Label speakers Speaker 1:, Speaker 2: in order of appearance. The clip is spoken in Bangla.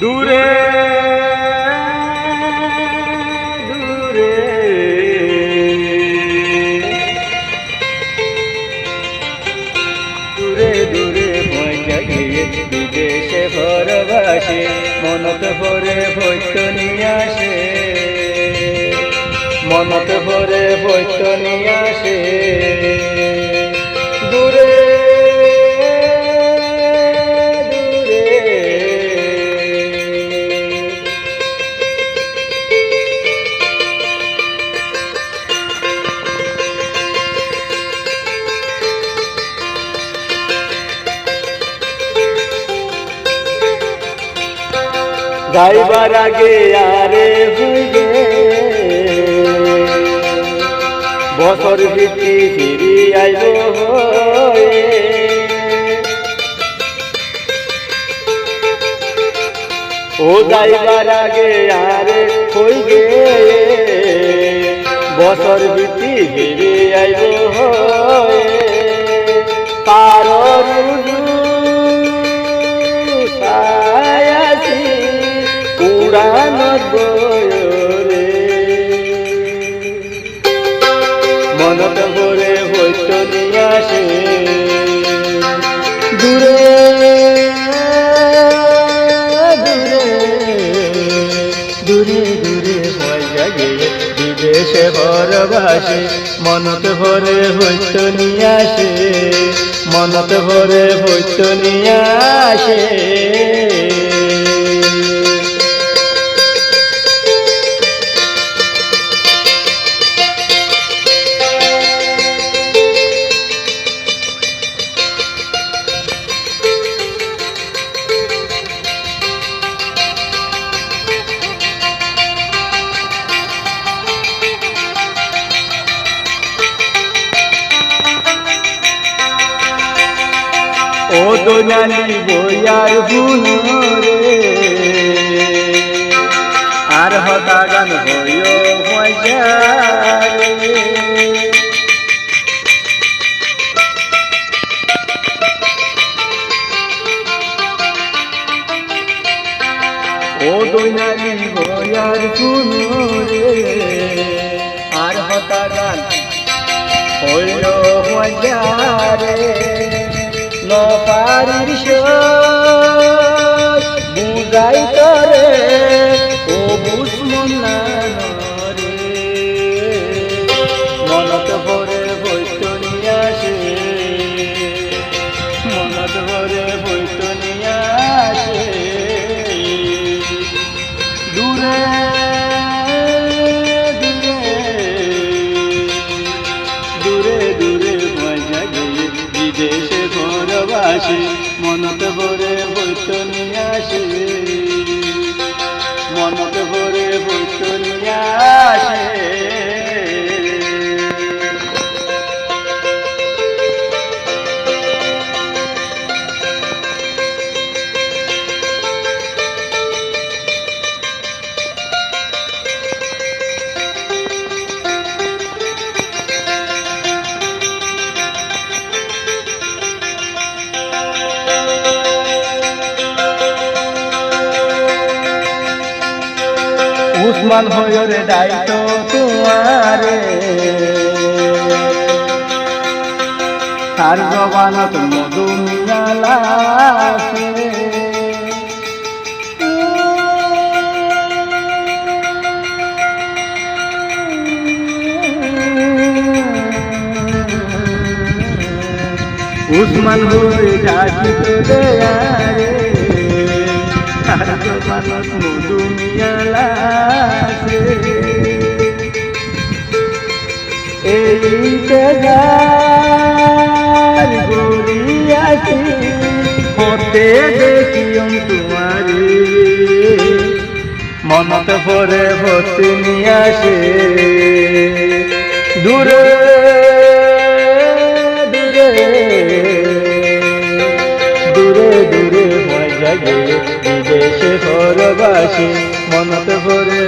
Speaker 1: দূরে দূরে দূরে দূরে পয়সা গিয়ে বিদেশে পরবাসে মনত ভরে বৈত নিয়ে আসে মনত ভরে বৈত নিয়ে আসে দূরে যাইবার আগে আরে হইবে বছর ভিত্তি ফিরি আইব ও যাইবার আগে আরে হইবে বছর ভিত্তি ফিরি আইব পারর উড়ানত গয়রে মনত ভরে বৈত নিয়ে আসে দূরে দূরে দূরে দূরে পয়সা গিয়ে বিদেশে পরবাসে মনত ভরে বৈত নিয়ে আসে মনত ভরে বৈত নিয়ে আসে ও দোনালি বইয়ার বুনরে আর হতা গান হইও মজারে ও দোনালি বইয়ার বুনরে আর হতা গান হইও মজারে নপারির বুঝাই তরে ও বুঝমন রে মনত ভরে বৈত নিয়ে আসে মনত ভরে বৈত নিয়ে আসে দূরে দূরে দূরে দূরে পয়সা গিয়ে বিদেশে পরবাসে মনত ভরে বৈত নিয়ে আসে মনত ভরে বৈত নিয়ে আসে উসমান হয়রে দায়িত্ব তোমারে তার জবানত মধু মিলালাছে উসমান হয়ে দায়িত্ব দেয়ারে তার জবানত মধু মিলালাছে এই তেজার গড়িয়াছি হতে দেখিয়ম তোমারে মনত ভরে ভর্তি নিয়ে আসে দূরে দূরে দূরে দূরে মজা গিয়ে বিদেশে পরবাসে মনত ভরে